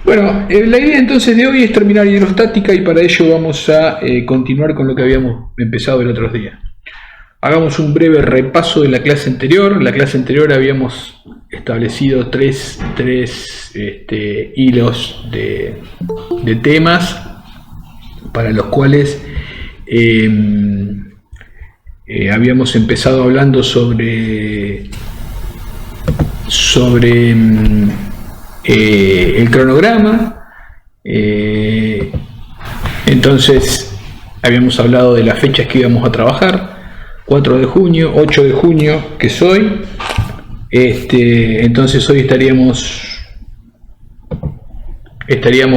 Bueno, la idea entonces de hoy es terminar hidrostática y para ello vamos a continuar con lo que habíamos empezado el otro día. Hagamos un breve repaso de la clase anterior. En la clase anterior habíamos establecido tres hilos de temas para los cuales habíamos empezado hablando sobre el cronograma. Entonces habíamos hablado de las fechas que íbamos a trabajar: 4 de junio, 8 de junio, que es hoy. Entonces hoy estaríamos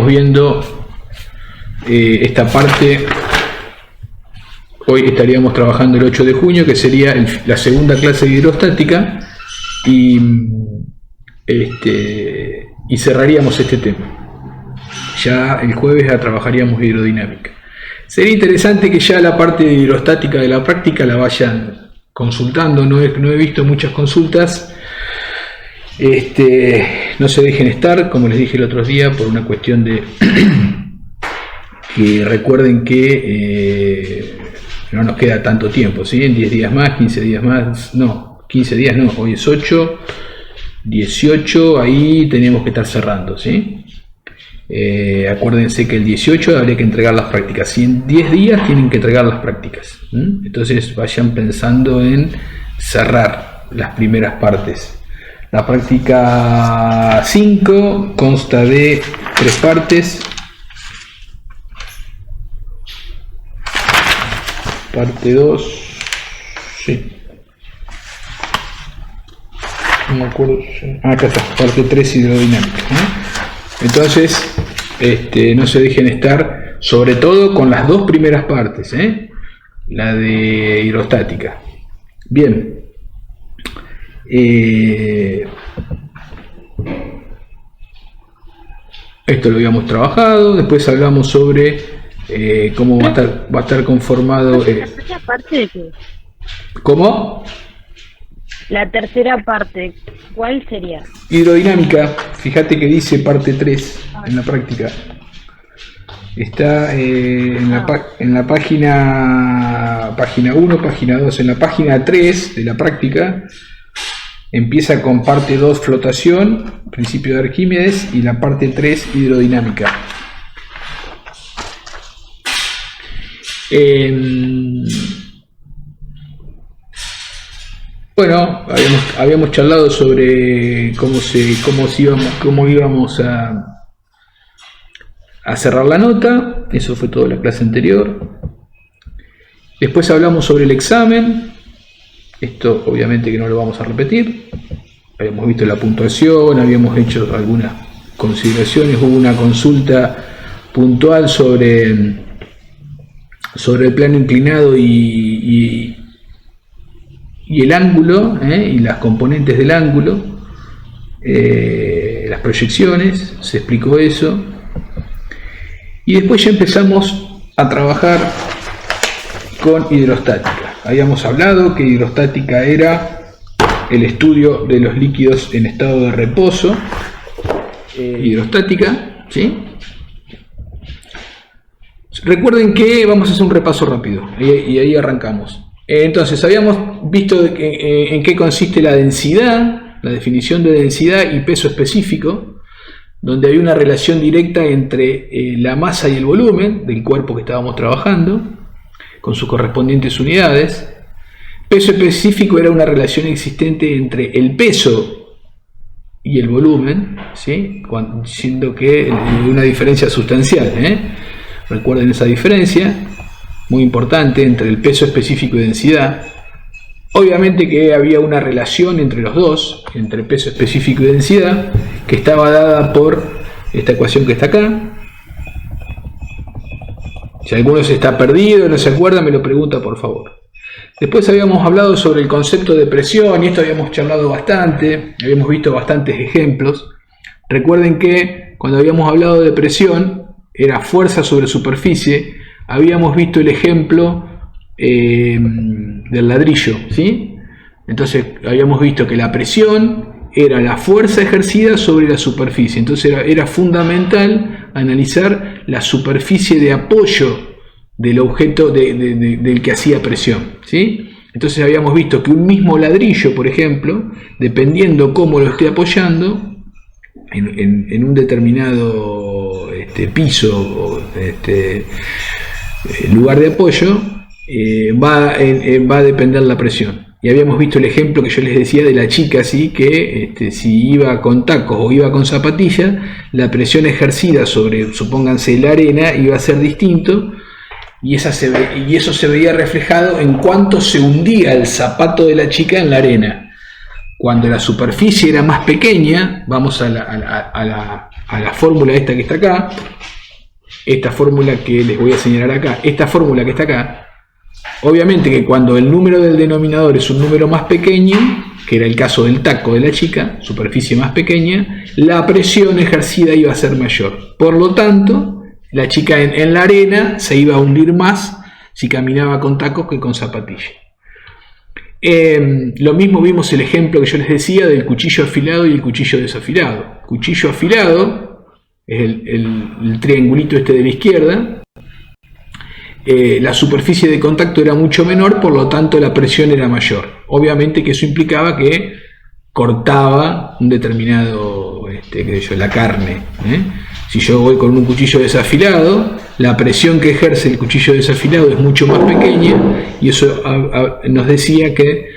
viendo esta parte. Hoy estaríamos trabajando el 8 de junio, que sería la segunda clase de hidrostática, y cerraríamos este tema. Ya el jueves ya trabajaríamos hidrodinámica. Sería interesante que ya la parte de hidrostática de la práctica la vayan consultando. No he visto muchas consultas. No se dejen estar, como les dije el otro día, por una cuestión de que recuerden que no nos queda tanto tiempo, ¿sí? En 10 días más, 15 días más, no, 15 días no, hoy es 8, 18, ahí tenemos que estar cerrando, ¿sí? Acuérdense que el 18 habría que entregar las prácticas, y en 10 días tienen que entregar las prácticas. Entonces vayan pensando en cerrar las primeras partes. La práctica 5 consta de 3 partes. Parte 2, sí. No me acuerdo. Acá está, parte 3, hidrodinámica, ¿no? Entonces, no se dejen estar, sobre todo con las dos primeras partes, la de hidrostática. Bien. Esto lo habíamos trabajado. Después hablamos sobre cómo va a estar conformado. ¿La tercera parte de qué? ¿Cómo? La tercera parte, ¿cuál sería? Hidrodinámica. Fíjate que dice parte 3 en la práctica. Está en la página 1, página 2. En la página 3 de la práctica empieza con parte 2, flotación, principio de Arquímedes, y la parte 3, hidrodinámica. Bueno, habíamos charlado sobre cómo íbamos a cerrar la nota. Eso fue toda la clase anterior. Después hablamos sobre el examen. Esto obviamente que no lo vamos a repetir. Habíamos visto la puntuación, habíamos hecho algunas consideraciones, hubo una consulta puntual sobre el plano inclinado y el ángulo, y las componentes del ángulo, las proyecciones, se explicó eso. Y después ya empezamos a trabajar con hidrostática. Habíamos hablado que hidrostática era el estudio de los líquidos en estado de reposo. Hidrostática, ¿sí? Recuerden que vamos a hacer un repaso rápido y ahí arrancamos. Entonces, habíamos visto en qué consiste la densidad, la definición de densidad y peso específico, donde hay una relación directa entre la masa y el volumen del cuerpo que estábamos trabajando, con sus correspondientes unidades. Peso específico era una relación existente entre el peso y el volumen, ¿sí? Siendo que una diferencia sustancial, Recuerden esa diferencia, muy importante, entre el peso específico y densidad. Obviamente que había una relación entre los dos, entre peso específico y densidad, que estaba dada por esta ecuación que está acá. Si alguno se está perdido, no se acuerda, me lo pregunta por favor. Después habíamos hablado sobre el concepto de presión, y esto habíamos charlado bastante, habíamos visto bastantes ejemplos. Recuerden que cuando habíamos hablado de presión, era fuerza sobre superficie. Habíamos visto el ejemplo del ladrillo, ¿sí? Entonces habíamos visto que la presión era la fuerza ejercida sobre la superficie. Entonces era fundamental analizar la superficie de apoyo del objeto del que hacía presión, ¿sí? Entonces habíamos visto que un mismo ladrillo, por ejemplo, dependiendo cómo lo esté apoyando en un determinado piso o lugar de apoyo, va a depender la presión. Y habíamos visto el ejemplo que yo les decía de la chica, ¿sí? Que si iba con tacos o iba con zapatillas, la presión ejercida sobre, supónganse, la arena iba a ser distinto, y eso se veía reflejado en cuánto se hundía el zapato de la chica en la arena. Cuando la superficie era más pequeña, vamos a la fórmula esta que está acá, esta fórmula que les voy a señalar acá, esta fórmula que está acá. Obviamente que cuando el número del denominador es un número más pequeño, que era el caso del taco de la chica, superficie más pequeña, la presión ejercida iba a ser mayor. Por lo tanto, la chica en la arena se iba a hundir más si caminaba con tacos que con zapatillas. Lo mismo vimos el ejemplo que yo les decía del cuchillo afilado y el cuchillo desafilado. Cuchillo afilado es el triangulito de la izquierda. La superficie de contacto era mucho menor, por lo tanto la presión era mayor. Obviamente que eso implicaba que cortaba un determinado, la carne. Si yo voy con un cuchillo desafilado, la presión que ejerce el cuchillo desafilado es mucho más pequeña, y eso nos decía que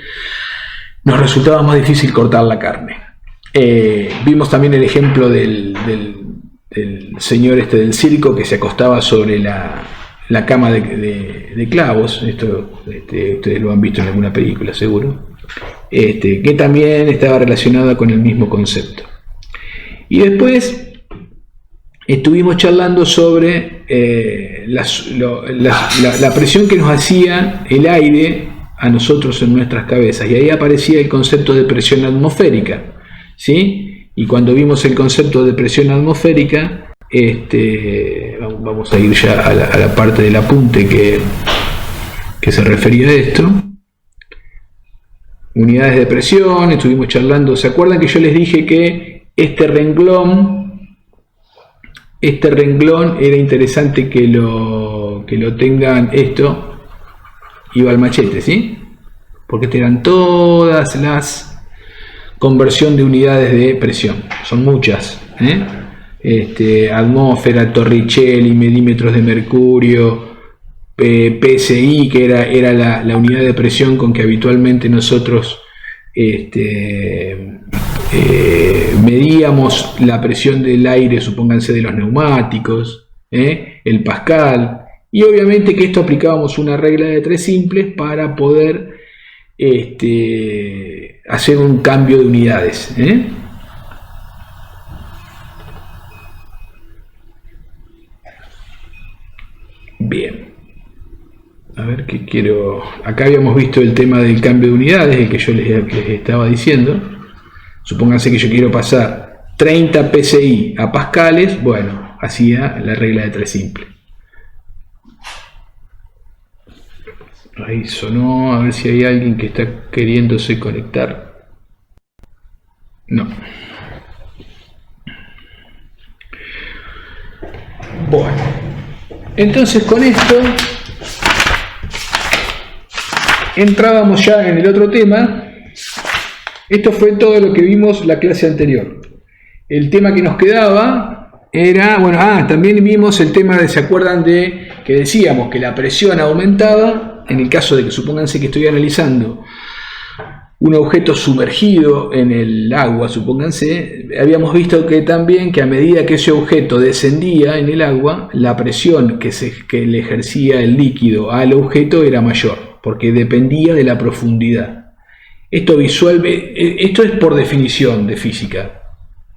nos resultaba más difícil cortar la carne. Vimos también el ejemplo del señor del circo que se acostaba sobre la cama de clavos. Esto ustedes lo han visto en alguna película seguro, que también estaba relacionada con el mismo concepto. Y después estuvimos charlando sobre la presión que nos hacía el aire a nosotros en nuestras cabezas, y ahí aparecía el concepto de presión atmosférica, ¿sí? Y cuando vimos el concepto de presión atmosférica, vamos a ir ya a la parte del apunte que se refería a esto. Unidades de presión, estuvimos charlando. ¿Se acuerdan que yo les dije que este renglón era interesante que lo tengan? Esto iba al machete, ¿sí? Porque eran todas las conversión de unidades de presión, son muchas, atmósfera, Torricelli, milímetros de mercurio, PSI, que era la unidad de presión con que habitualmente nosotros medíamos la presión del aire, supónganse, de los neumáticos, el Pascal, y obviamente que esto aplicábamos una regla de 3 simples para poder hacer un cambio de unidades. Bien, a ver qué quiero. Acá habíamos visto el tema del cambio de unidades, el que yo les estaba diciendo. Supónganse que yo quiero pasar 30 PSI a pascales. Bueno, hacía la regla de 3 simple. Ahí sonó, a ver si hay alguien que está queriéndose conectar. No. Bueno, entonces con esto entrábamos ya en el otro tema. Esto fue todo lo que vimos la clase anterior. El tema que nos quedaba era, bueno, también vimos el tema ¿se acuerdan de que decíamos que la presión aumentaba? En el caso de que supónganse que estoy analizando un objeto sumergido en el agua, supónganse, habíamos visto que también que a medida que ese objeto descendía en el agua, la presión que le ejercía el líquido al objeto era mayor, porque dependía de la profundidad. Esto es por definición de física.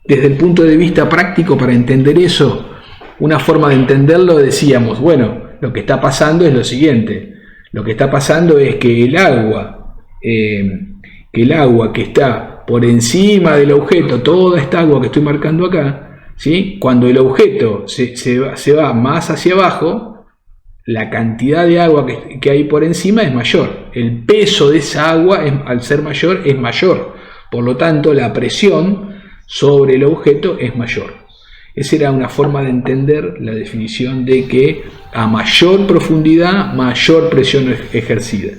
Desde el punto de vista práctico, para entender eso, una forma de entenderlo, decíamos, bueno, lo que está pasando es lo siguiente. Lo que está pasando es que el agua que está por encima del objeto, toda esta agua que estoy marcando acá, ¿sí? Cuando el objeto se va más hacia abajo, la cantidad de agua que hay por encima es mayor. El peso de esa agua, al ser mayor, es mayor. Por lo tanto, la presión sobre el objeto es mayor. Esa era una forma de entender la definición de que a mayor profundidad, mayor presión ejercida.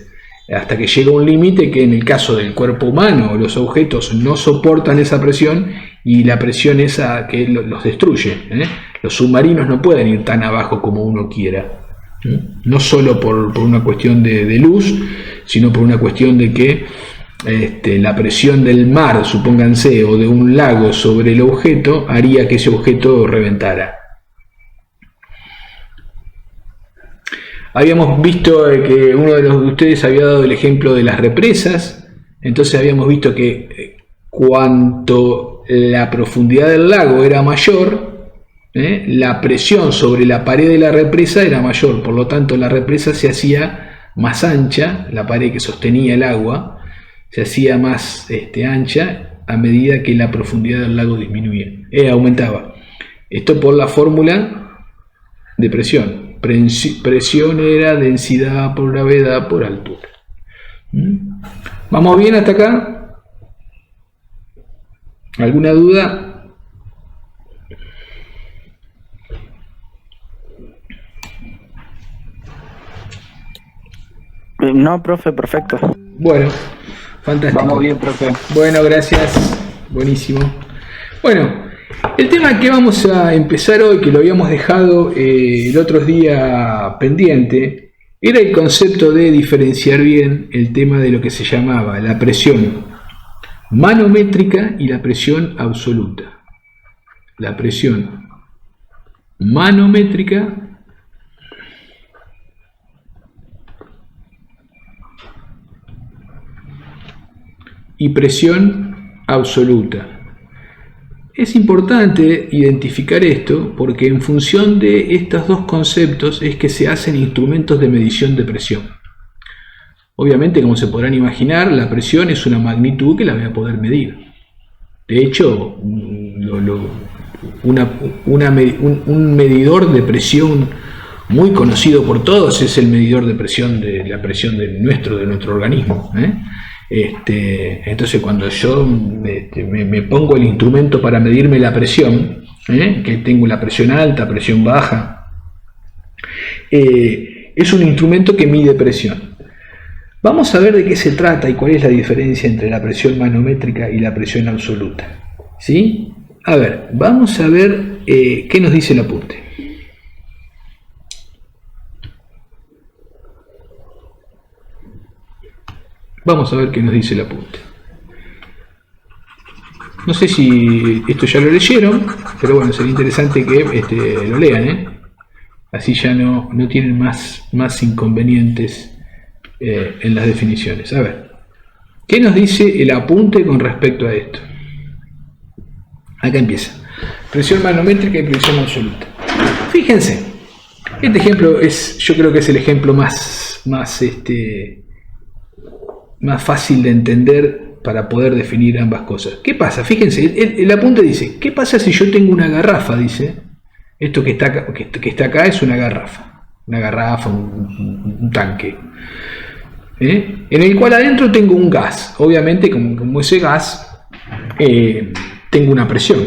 Hasta que llega un límite que en el caso del cuerpo humano, los objetos no soportan esa presión y la presión esa que los destruye. Los submarinos no pueden ir tan abajo como uno quiera. No solo por una cuestión de luz, sino por una cuestión de que la presión del mar, supónganse, o de un lago sobre el objeto, haría que ese objeto reventara. Habíamos visto que uno de ustedes había dado el ejemplo de las represas. Entonces habíamos visto que cuanto la profundidad del lago era mayor, la presión sobre la pared de la represa era mayor. Por lo tanto, la represa se hacía más ancha, la pared que sostenía el agua se hacía más ancha a medida que la profundidad del lago disminuía, aumentaba. Esto por la fórmula de presión. Presión era densidad por gravedad por altura. ¿Vamos bien hasta acá? ¿Alguna duda? No, profe, perfecto. Bueno, fantástico. Vamos bien, profe. Bueno, gracias. Buenísimo. Bueno, el tema que vamos a empezar hoy, que lo habíamos dejado el otro día pendiente, era el concepto de diferenciar bien el tema de lo que se llamaba la presión manométrica y la presión absoluta. La presión manométrica y presión absoluta. Es importante identificar esto porque en función de estos dos conceptos es que se hacen instrumentos de medición de presión. Obviamente, como se podrán imaginar, la presión es una magnitud que la voy a poder medir. De hecho, un medidor de presión muy conocido por todos es el medidor de presión de de nuestro organismo. Entonces, cuando yo me pongo el instrumento para medirme la presión, que tengo la presión alta, presión baja, es un instrumento que mide presión. Vamos a ver de qué se trata y cuál es la diferencia entre la presión manométrica y la presión absoluta. ¿Sí? A ver, vamos a ver qué nos dice el apunte. Vamos a ver qué nos dice el apunte. No sé si esto ya lo leyeron, pero bueno, sería interesante que lo lean, Así ya no tienen más inconvenientes en las definiciones. A ver, ¿qué nos dice el apunte con respecto a esto? Acá empieza. Presión manométrica y presión absoluta. Fíjense, este ejemplo yo creo que es el ejemplo más fácil de entender para poder definir ambas cosas. ¿Qué pasa? Fíjense, el apunte dice, ¿qué pasa si yo tengo una garrafa? Dice, esto que está acá es una garrafa, un tanque, en el cual adentro tengo un gas. Obviamente, como ese gas, tengo una presión,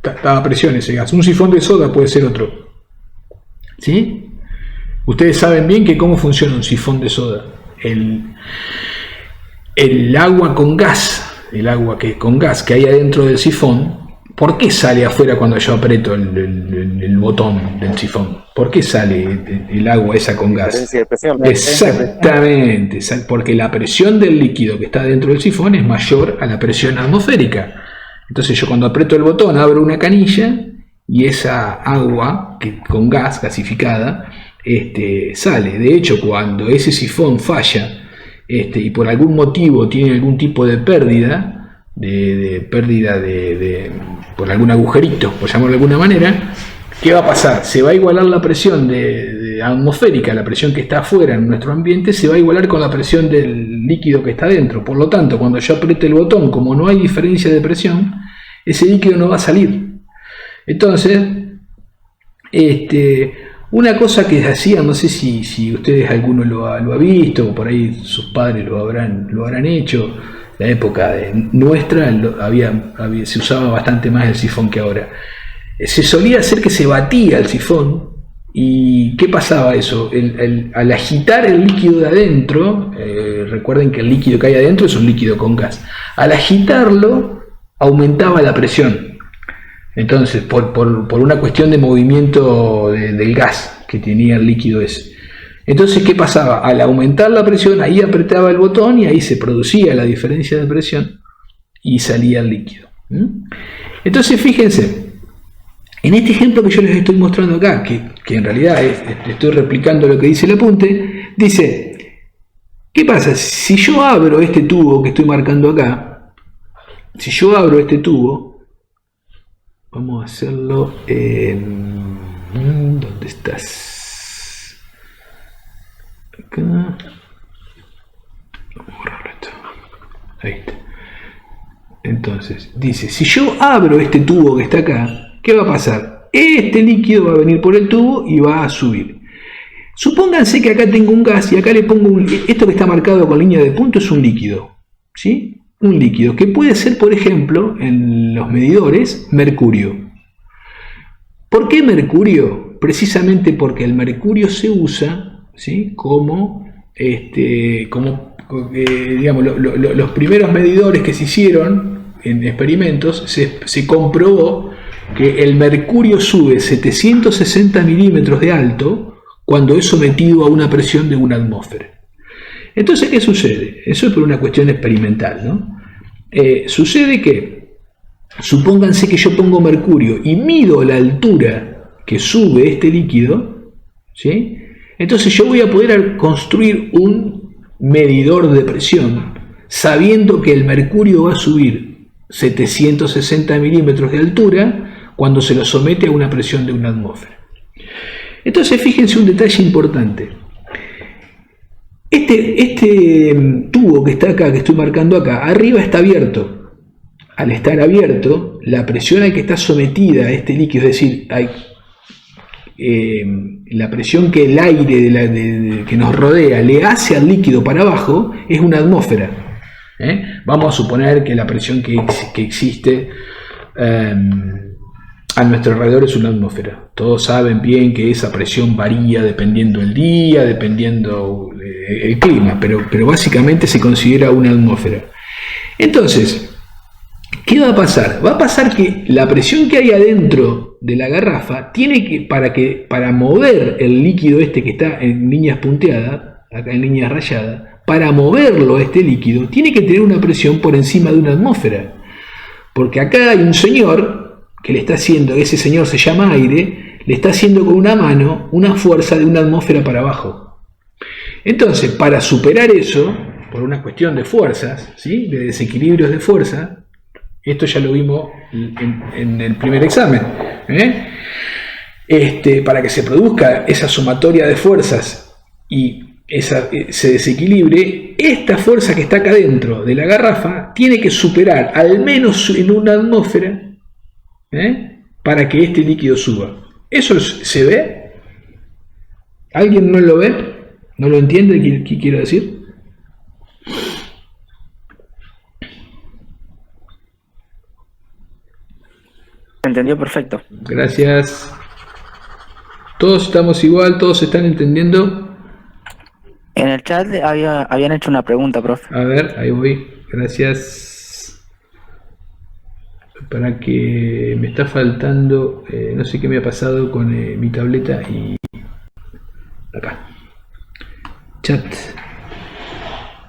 está a presión ese gas. Un sifón de soda puede ser otro. ¿Sí? Ustedes saben bien que cómo funciona un sifón de soda. El agua con gas, con gas que hay adentro del sifón, ¿por qué sale afuera cuando yo aprieto el botón del sifón? ¿Por qué sale el agua esa con gas? De presión, Exactamente, porque la presión del líquido que está dentro del sifón es mayor a la presión atmosférica. Entonces yo cuando aprieto el botón abro una canilla y esa agua con gas gasificada sale. De hecho, cuando ese sifón falla y por algún motivo tiene algún tipo de pérdida, por algún agujerito, por llamarlo de alguna manera, ¿qué va a pasar? Se va a igualar la presión atmosférica, la presión que está afuera en nuestro ambiente, se va a igualar con la presión del líquido que está dentro. Por lo tanto, cuando yo apriete el botón, como no hay diferencia de presión, ese líquido no va a salir. Entonces, una cosa que hacían, no sé si ustedes alguno lo ha visto, o por ahí sus padres lo habrán hecho, la época nuestra, se usaba bastante más el sifón que ahora. Se solía hacer que se batía el sifón. ¿Y qué pasaba eso? Al agitar el líquido de adentro, recuerden que el líquido que hay adentro es un líquido con gas. Al agitarlo, aumentaba la presión. Entonces, por una cuestión de movimiento del gas que tenía el líquido ese. Entonces, ¿qué pasaba? Al aumentar la presión, ahí apretaba el botón y ahí se producía la diferencia de presión y salía el líquido. Entonces, fíjense. En este ejemplo que yo les estoy mostrando acá, que en realidad estoy replicando lo que dice el apunte, dice, ¿qué pasa? Si yo abro este tubo que estoy marcando acá, si yo abro este tubo, vamos a hacerlo en... ¿Dónde estás? Acá. Vamos a borrarlo esto. Ahí está. Entonces, dice, si yo abro este tubo que está acá, ¿qué va a pasar? Este líquido va a venir por el tubo y va a subir. Supónganse que acá tengo un gas y acá le pongo esto que está marcado con línea de punto es un líquido. ¿Sí? Un líquido que puede ser, por ejemplo, en los medidores, mercurio. ¿Por qué mercurio? Precisamente porque el mercurio se usa, ¿sí? como digamos, los primeros medidores que se hicieron en experimentos, se comprobó que el mercurio sube 760 milímetros de alto cuando es sometido a una presión de una atmósfera. Entonces, ¿qué sucede? Eso es por una cuestión experimental, ¿no? Sucede que, supónganse que yo pongo mercurio y mido la altura que sube este líquido, ¿sí? Entonces yo voy a poder construir un medidor de presión sabiendo que el mercurio va a subir 760 milímetros de altura cuando se lo somete a una presión de una atmósfera. Entonces, fíjense un detalle importante. Este tubo que está acá, que estoy marcando acá, arriba está abierto. Al estar abierto, la presión a que está sometida este líquido, es decir, la presión que el aire que nos rodea le hace al líquido para abajo, es una atmósfera. Vamos a suponer que la presión que existe a nuestro alrededor es una atmósfera. Todos saben bien que esa presión varía dependiendo del día, dependiendo el clima, pero básicamente se considera una atmósfera. Entonces, ¿qué va a pasar? Va a pasar que la presión que hay adentro de la garrafa tiene para mover el líquido que está en líneas punteadas, acá en líneas rayadas, para moverlo este líquido, tiene que tener una presión por encima de una atmósfera. Porque acá hay un señor que le está haciendo, ese señor se llama aire, le está haciendo con una mano una fuerza de una atmósfera para abajo. Entonces, para superar eso, por una cuestión de fuerzas, ¿sí? De desequilibrios de fuerza, esto ya lo vimos en el primer examen, para que se produzca esa sumatoria de fuerzas y se desequilibre, esta fuerza que está acá dentro de la garrafa tiene que superar al menos en una atmósfera, para que este líquido suba. ¿Eso se ve? ¿Alguien no lo ve? ¿No lo entiende? ¿Qué quiero decir? Entendió perfecto. Gracias. Todos estamos igual, todos se están entendiendo. En el chat habían hecho una pregunta, profe. A ver, ahí voy. Gracias. Para que me está faltando, no sé qué me ha pasado con mi tableta y acá. Chat.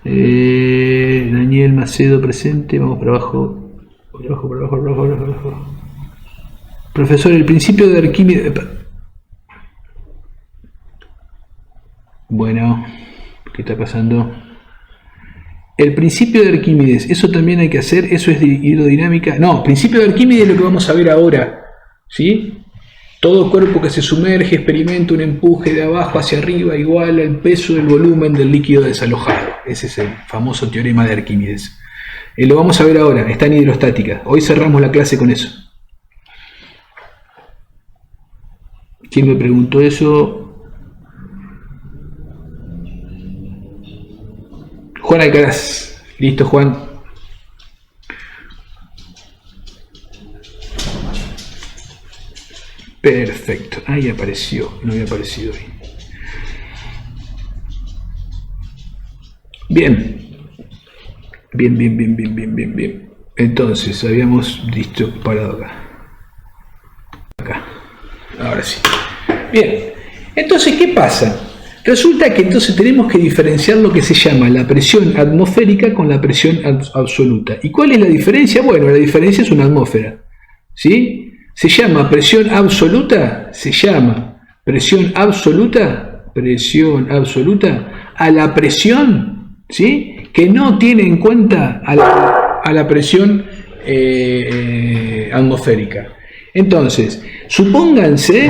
Daniel Macedo presente, vamos para abajo. Por abajo. Profesor, el principio de Arquímedes. Bueno, ¿qué está pasando? El principio de Arquímedes, eso también hay que hacer, eso es de hidrodinámica. No, principio de Arquímedes es lo que vamos a ver ahora, ¿sí? Todo cuerpo que se sumerge experimenta un empuje de abajo hacia arriba igual al peso del volumen del líquido desalojado. Ese es el famoso teorema de Arquímedes. Lo vamos a ver ahora, está en hidrostática. Hoy cerramos la clase con eso. ¿Quién me preguntó eso? Juan Alcaraz. Listo, Juan. Perfecto, ahí apareció, no había aparecido ahí. Bien. Bien. Entonces, habíamos visto parado acá. Ahora sí. Bien. Entonces, ¿qué pasa? Resulta que entonces tenemos que diferenciar lo que se llama la presión atmosférica con la presión absoluta. ¿Y cuál es la diferencia? Bueno, la diferencia es una atmósfera. ¿Sí? Se llama presión absoluta a la presión, ¿sí?, que no tiene en cuenta a la presión atmosférica. Entonces, supónganse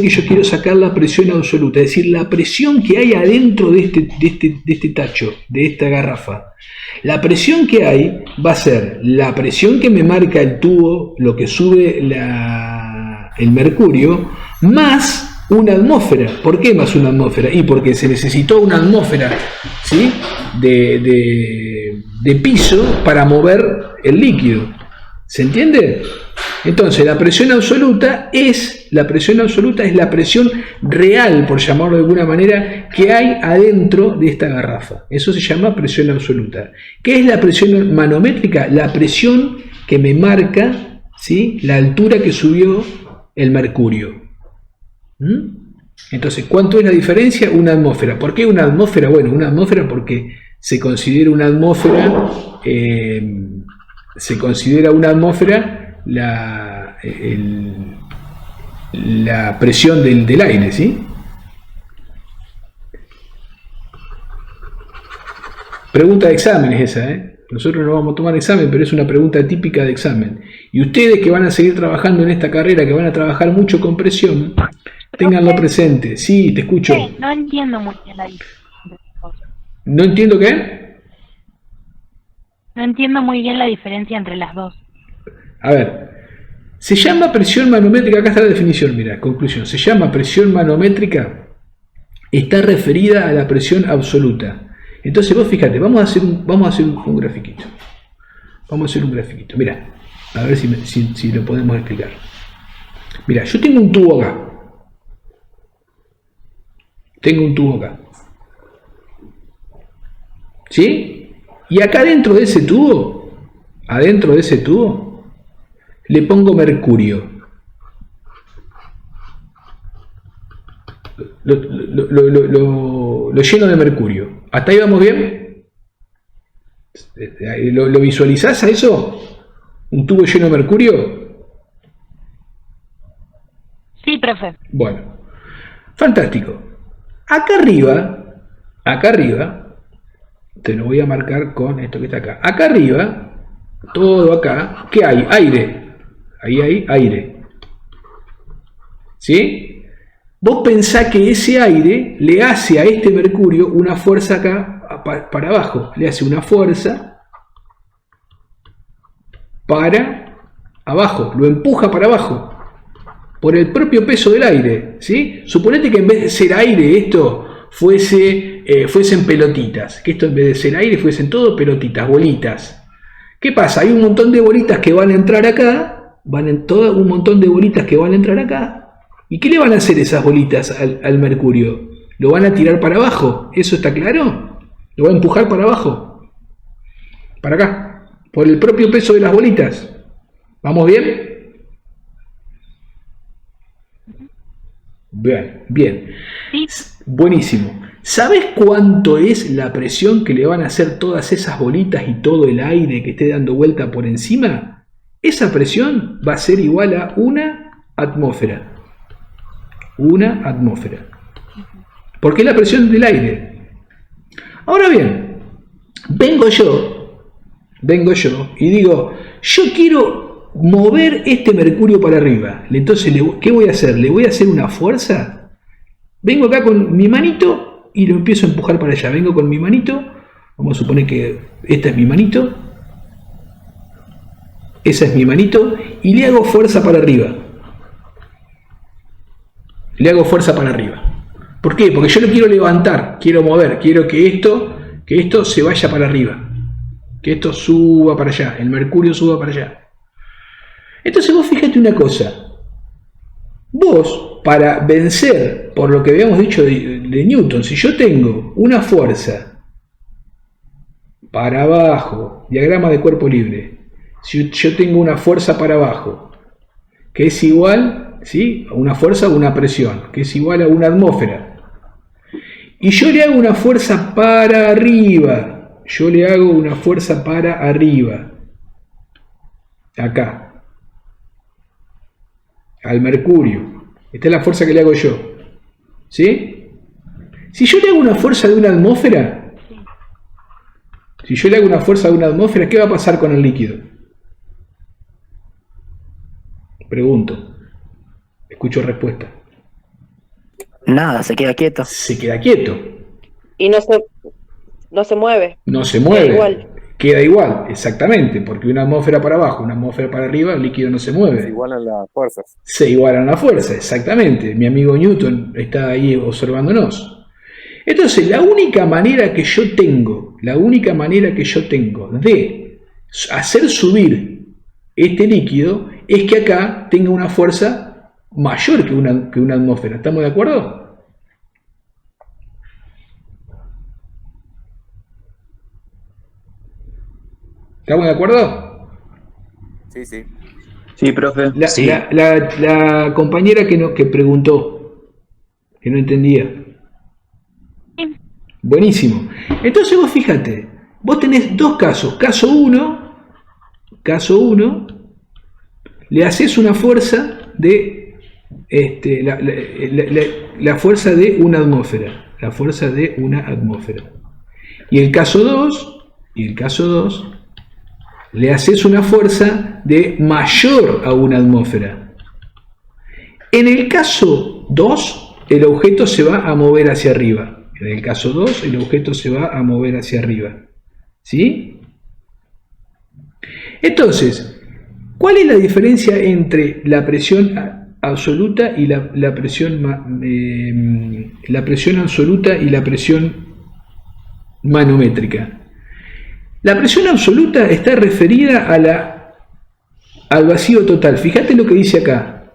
que yo quiero sacar la presión absoluta, es decir, la presión que hay adentro de este tacho, de esta garrafa. La presión que hay va a ser la presión que me marca el tubo, lo que sube el mercurio, más una atmósfera. ¿Por qué más una atmósfera? Y porque se necesitó una atmósfera, ¿sí?, de piso para mover el líquido. ¿Se entiende? Entonces, la presión absoluta es la presión real, por llamarlo de alguna manera, que hay adentro de esta garrafa. Eso se llama presión absoluta. ¿Qué es la presión manométrica? La presión que me marca, ¿sí?, la altura que subió el mercurio. Entonces, ¿cuánto es la diferencia? Una atmósfera. ¿Por qué una atmósfera? Bueno, una atmósfera porque se considera una atmósfera la presión del aire, ¿sí? Pregunta de examen es esa, ¿eh? Nosotros no vamos a tomar examen, pero es una pregunta típica de examen. Y ustedes que van a seguir trabajando en esta carrera, que van a trabajar mucho con presión, ténganlo presente. Sí, te escucho. No entiendo muy bien la diferencia. ¿No entiendo qué? No entiendo muy bien la diferencia entre las dos. A ver, se llama presión manométrica, acá está la definición, mira, conclusión. Se llama presión manométrica, está referida a la presión absoluta. Entonces vos fíjate, vamos a hacer un grafiquito. Mira, a ver si lo podemos explicar. Mira, yo tengo un tubo acá. ¿Sí? Y acá dentro de ese tubo, le pongo mercurio. Lo lleno de mercurio. ¿Hasta ahí vamos bien? ¿Lo visualizás a eso? ¿Un tubo lleno de mercurio? Sí, profe. Bueno, fantástico. Acá arriba, te lo voy a marcar con esto que está acá. Acá arriba, todo acá, ¿qué hay? Aire. Ahí hay aire. ¿Sí? Vos pensás que ese aire le hace a este mercurio una fuerza acá para abajo. Le hace una fuerza para abajo. Lo empuja para abajo. Por el propio peso del aire. ¿Sí? Suponete que en vez de ser aire esto fuesen pelotitas. Que esto en vez de ser aire fuesen todo pelotitas, bolitas. ¿Qué pasa? Hay un montón de bolitas que van a entrar acá. Un montón de bolitas que van a entrar acá. ¿Y qué le van a hacer esas bolitas al mercurio? ¿Lo van a tirar para abajo? ¿Eso está claro? ¿Lo va a empujar para abajo? Para acá. Por el propio peso de las bolitas. ¿Vamos bien? Bien. Sí. Buenísimo. ¿Sabes cuánto es la presión que le van a hacer todas esas bolitas y todo el aire que esté dando vuelta por encima? Esa presión va a ser igual a una atmósfera. Una atmósfera. Porque es la presión del aire. Ahora bien, vengo yo y digo, yo quiero mover este mercurio para arriba. Entonces, ¿qué voy a hacer? ¿Le voy a hacer una fuerza? Vengo acá con mi manito y lo empiezo a empujar para allá. Vengo con mi manito, vamos a suponer que esta es mi manito, esa es mi manito, y le hago fuerza para arriba. ¿Por qué? Porque yo lo quiero levantar, quiero mover, quiero que esto se vaya para arriba, que esto suba para allá, el mercurio suba para allá. Entonces vos fíjate una cosa, Vos, para vencer, por lo que habíamos dicho de Newton, si yo tengo una fuerza para abajo, diagrama de cuerpo libre, si yo tengo una fuerza para abajo, que es igual, ¿sí?, a una fuerza o una presión, que es igual a una atmósfera, y yo le hago una fuerza para arriba, acá, al mercurio, esta es la fuerza que le hago yo, ¿sí? Si yo le hago una fuerza de una atmósfera, ¿qué va a pasar con el líquido? Pregunto, escucho respuesta. Nada, se queda quieto. Se queda quieto. Y no se mueve. No se mueve. Igual. Queda igual, exactamente, porque una atmósfera para abajo, una atmósfera para arriba, el líquido no se mueve. Se igualan las fuerzas. Se igualan las fuerzas, exactamente. Mi amigo Newton está ahí observándonos. Entonces, la única manera que yo tengo de hacer subir este líquido es que acá tenga una fuerza mayor que una atmósfera. ¿Estamos de acuerdo? ¿Estamos de acuerdo? Sí, sí. Sí, profe. La compañera que preguntó, que no entendía. Buenísimo. Entonces vos fíjate, vos tenés dos casos. Caso 1, le haces una fuerza de la fuerza de una atmósfera. Y el caso 2, le haces una fuerza de mayor a una atmósfera. En el caso 2, el objeto se va a mover hacia arriba. ¿Sí? Entonces, ¿cuál es la diferencia entre la presión absoluta y la presión absoluta y la presión manométrica? La presión absoluta está referida al vacío total. Fíjate lo que dice acá.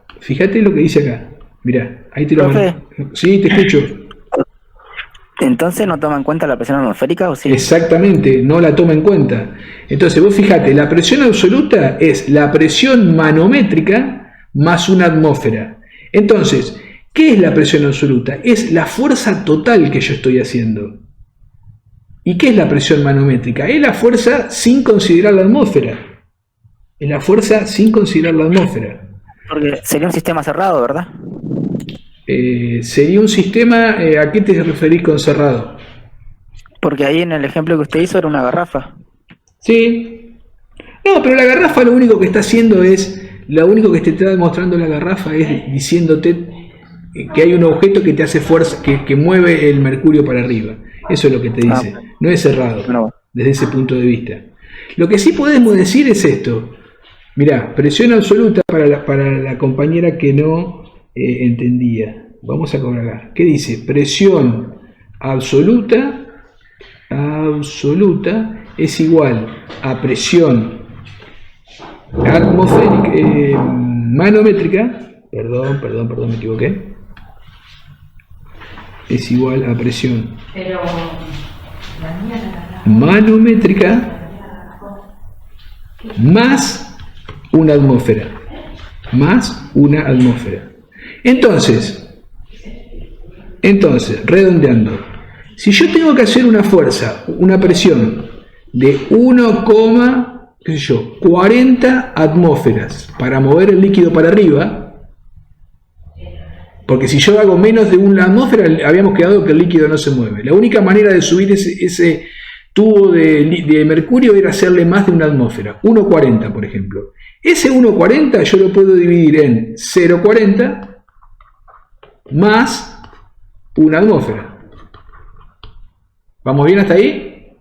Mirá, ahí te lo mando. Sí, te escucho. ¿Entonces no toma en cuenta la presión atmosférica o sí? Exactamente, no la toma en cuenta. Entonces vos fíjate, la presión absoluta es la presión manométrica más una atmósfera. Entonces, ¿qué es la presión absoluta? Es la fuerza total que yo estoy haciendo. ¿Y qué es la presión manométrica? Es la fuerza sin considerar la atmósfera. Porque sería un sistema cerrado, ¿verdad? Sería un sistema, ¿a qué te referís con cerrado? Porque ahí en el ejemplo que usted hizo era una garrafa. Sí. No, pero la garrafa lo único que está haciendo lo único que te está demostrando la garrafa es diciéndote que hay un objeto que te hace fuerza, que mueve el mercurio para arriba. Eso es lo que te dice. No es cerrado, desde ese punto de vista. Lo que sí podemos decir es esto. Mirá, presión absoluta para la compañera que no entendía. Vamos a cobrar. ¿Qué dice? Presión absoluta es igual a presión atmosférica, manométrica, perdón, me equivoqué, es igual a presión manométrica más una atmósfera. Entonces, redondeando, si yo tengo que hacer una fuerza, una presión de 1,40 atmósferas para mover el líquido para arriba, porque si yo hago menos de una atmósfera, habíamos quedado que el líquido no se mueve. La única manera de subir ese tubo de mercurio era hacerle más de una atmósfera, 1,40 por ejemplo. Ese 1,40 yo lo puedo dividir en 0,40 más una atmósfera. ¿Vamos bien hasta ahí?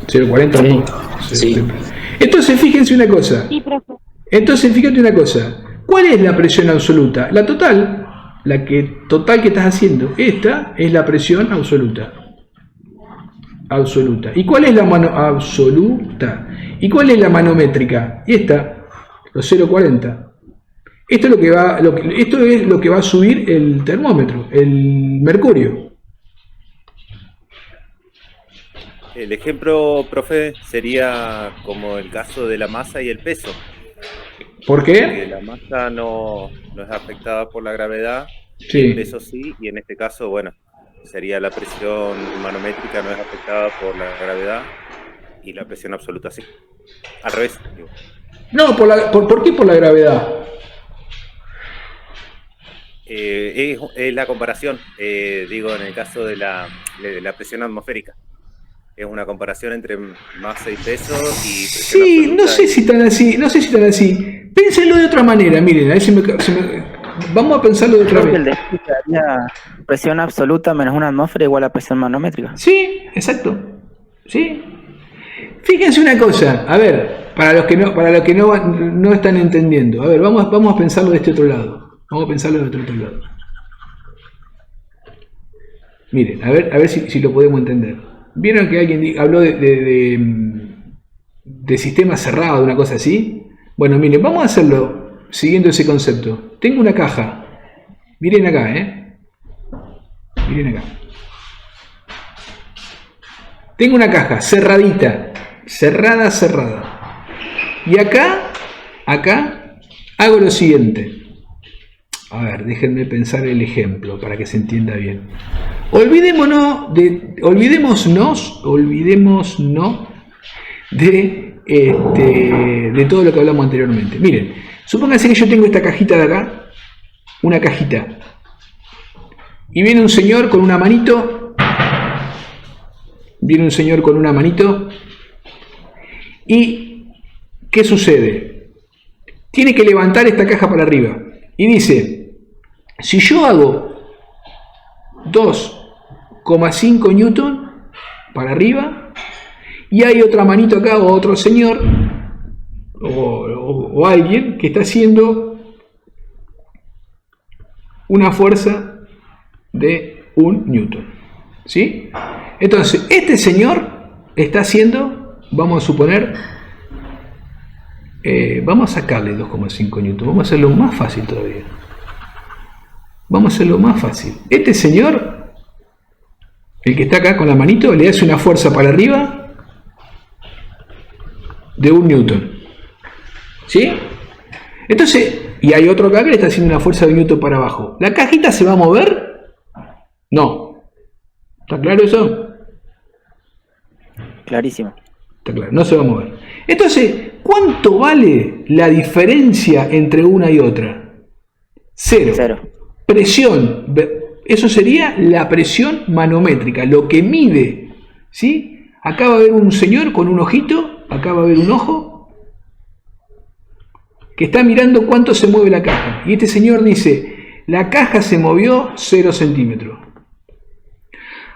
0,40. Sí. Entonces fíjense una cosa. Sí, profe. Fíjate una cosa. ¿Cuál es la presión absoluta? La total. Total que estás haciendo. Esta es la presión absoluta. ¿Y cuál es la absoluta? ¿Y cuál es la manométrica? Y esta, los 0,40. Esto es lo que va a subir el termómetro, el mercurio. El ejemplo, profe, sería como el caso de la masa y el peso. ¿Por Que qué? la masa no es afectada por la gravedad, el Sí. peso sí, y en este caso, bueno, sería la presión manométrica no es afectada por la gravedad y la presión absoluta sí. Al revés, digo. No, ¿por qué por la gravedad? Es la comparación, digo, en el caso de la presión atmosférica. Es una comparación entre masa y peso y presión Sí, absoluta. no sé si tan así, no sé si tan así. Pénsenlo de otra manera, miren, a ver si vamos a pensarlo de otra Creo que el vez. de daría presión absoluta menos una atmósfera igual a presión manométrica. Sí, exacto. Sí. Fíjense una cosa, a ver, para los que no están entendiendo, a ver, vamos a pensarlo de este otro lado. Vamos a pensarlo de otro lado. Miren, a ver si lo podemos entender. ¿Vieron que alguien habló de sistema cerrado, de una cosa así? Bueno, miren, vamos a hacerlo siguiendo ese concepto. Tengo una caja. Miren acá, Miren acá. Tengo una caja cerradita. Cerrada. Y acá hago lo siguiente. A ver, déjenme pensar el ejemplo para que se entienda bien. Olvidémonos de todo lo que hablamos anteriormente. Miren, supónganse que yo tengo esta cajita de acá, una cajita, y viene un señor con una manito, y ¿qué sucede? Tiene que levantar esta caja para arriba, y dice, si yo hago 2,5 newton para arriba y hay otra manito acá o otro señor o alguien que está haciendo una fuerza de 1 newton, ¿sí? Entonces este señor está haciendo, vamos a suponer, vamos a sacarle 2,5 newton, vamos a hacerlo más fácil todavía. Vamos a hacerlo más fácil. Este señor, el que está acá con la manito, le hace una fuerza para arriba de 1 newton. ¿Sí? Entonces, y hay otro acá que le está haciendo una fuerza de 1 newton para abajo. ¿La cajita se va a mover? No. ¿Está claro eso? Clarísimo. Está claro, no se va a mover. Entonces, ¿cuánto vale la diferencia entre una y otra? Cero. Presión, eso sería la presión manométrica, lo que mide, ¿sí? Acá va a haber un señor con un ojito, acá va a haber un ojo, que está mirando cuánto se mueve la caja. Y este señor dice, la caja se movió 0 centímetros.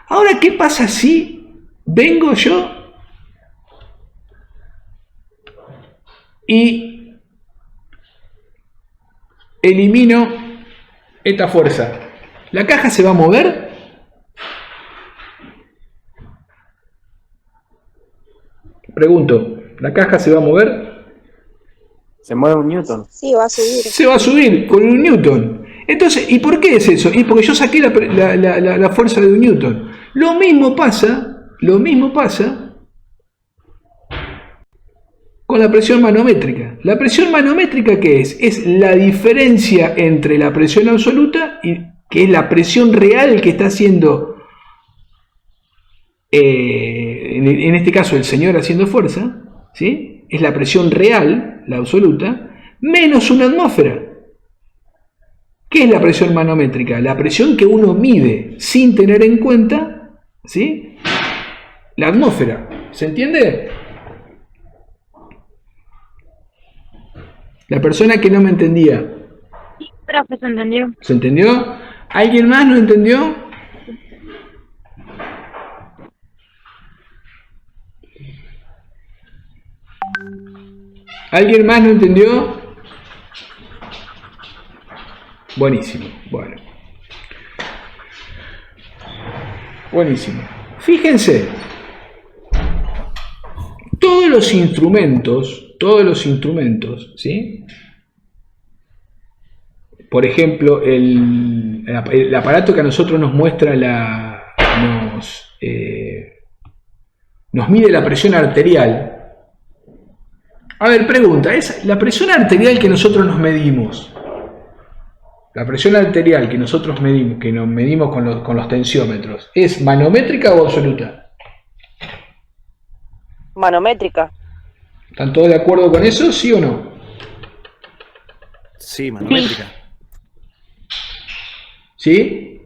Ahora, ¿qué pasa si vengo yo y elimino esta fuerza? ¿La caja se va a mover? Pregunto, ¿la caja se va a mover? Se mueve 1 newton. Sí, va a subir. Se va a subir con 1 newton. Entonces, ¿y por qué es eso? Y porque yo saqué la fuerza de 1 newton. Lo mismo pasa con la presión manométrica. ¿La presión manométrica qué es? Es la diferencia entre la presión absoluta y que es la presión real que está haciendo, en este caso el señor haciendo fuerza, ¿sí? Es la presión real, la absoluta, menos una atmósfera. ¿Qué es la presión manométrica? La presión que uno mide sin tener en cuenta, ¿sí?, la atmósfera. ¿Se entiende? La persona que no me entendía, Sí, profe, se entendió. ¿se entendió? ¿Alguien más no entendió? ¿Alguien más no entendió? Buenísimo, bueno. Buenísimo. Fíjense, todos los instrumentos, ¿sí?, por ejemplo, el aparato que a nosotros nos muestra nos mide la presión arterial. A ver, pregunta, ¿es la presión arterial que nosotros nos medimos? La presión arterial que nosotros medimos, que nos medimos con los tensiómetros, ¿es manométrica o absoluta? Manométrica. ¿Están todos de acuerdo con eso, sí o no? Sí, manométrica. ¿Sí?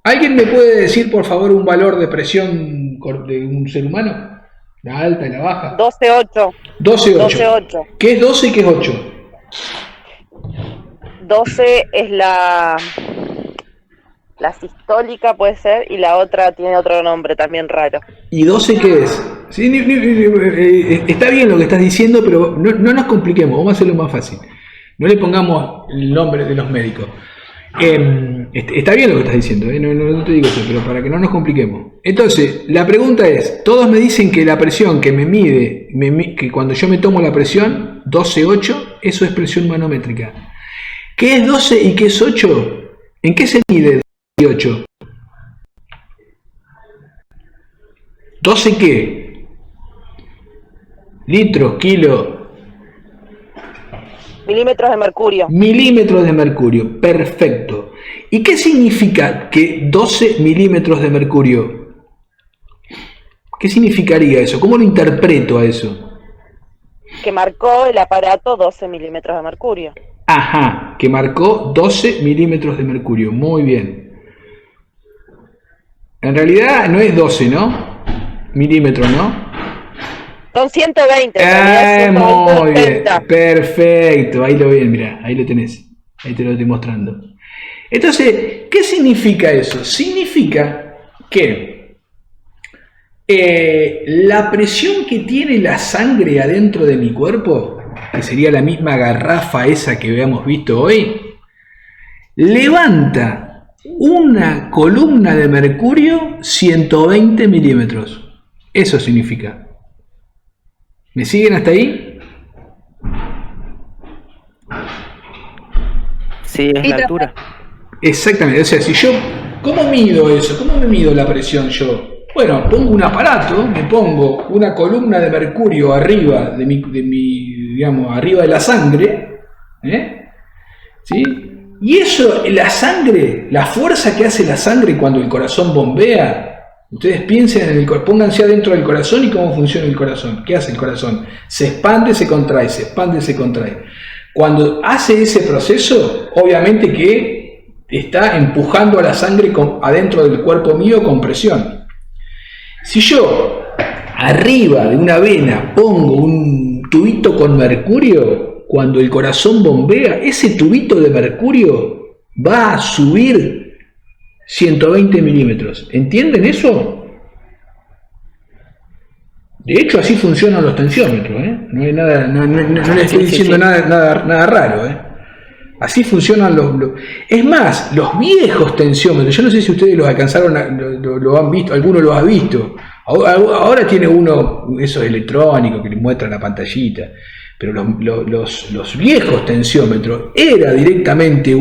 ¿Alguien me puede decir, por favor, un valor de presión de un ser humano? La alta y la baja. 12,8. 12,8. 12,8. ¿Qué es 12 y qué es 8? 12 es la sistólica, puede ser, y la otra tiene otro nombre también raro. ¿Y 12 qué es? Sí, está bien lo que estás diciendo, pero no nos compliquemos, vamos a hacerlo más fácil. No le pongamos el nombre de los médicos. Está bien lo que estás diciendo, no te digo eso, pero para que no nos compliquemos. Entonces, la pregunta es, todos me dicen que la presión que me mide, que cuando yo me tomo la presión, 12,8, eso es presión manométrica. ¿Qué es 12 y qué es 8? ¿En qué se mide 8? ¿12 qué? Litros, kilos. Milímetros de mercurio. Milímetros de mercurio, perfecto. ¿Y qué significa que 12 milímetros de mercurio? ¿Qué significaría eso? ¿Cómo lo interpreto a eso? Que marcó el aparato 12 milímetros de mercurio. Ajá, que marcó 12 milímetros de mercurio, muy bien. En realidad no es 12, ¿no? Milímetros, ¿no? Son 120, en realidad, Muy 120, bien, perfecto, ahí lo ven, mirá, ahí lo tenés, ahí te lo estoy mostrando. Entonces, ¿qué significa eso? Significa que la presión que tiene la sangre adentro de mi cuerpo, que sería la misma garrafa esa que habíamos visto hoy, levanta una columna de mercurio 120 milímetros. Eso significa. ¿Me siguen hasta ahí? Sí, es la altura. Exactamente, o sea, si yo, ¿cómo mido eso? ¿Cómo me mido la presión yo? Bueno, pongo un aparato, me pongo una columna de mercurio arriba de mi digamos, arriba de la sangre, ¿sí? Y eso, la sangre, la fuerza que hace la sangre cuando el corazón bombea, ustedes piensen en pónganse adentro del corazón y cómo funciona el corazón. ¿Qué hace el corazón? Se expande, se contrae, se expande, se contrae. Cuando hace ese proceso, obviamente que está empujando a la sangre adentro del cuerpo mío con presión. Si yo arriba de una vena pongo un tubito con mercurio, cuando el corazón bombea, ese tubito de mercurio va a subir 120 milímetros. ¿Entienden eso? De hecho, así funcionan los tensiómetros, No hay nada, no le estoy diciendo nada raro, Así funcionan Es más, los viejos tensiómetros, yo no sé si ustedes los alcanzaron, lo han visto, alguno lo ha visto. Ahora tiene uno, esos electrónicos que le muestran la pantallita, pero los viejos tensiómetros era directamente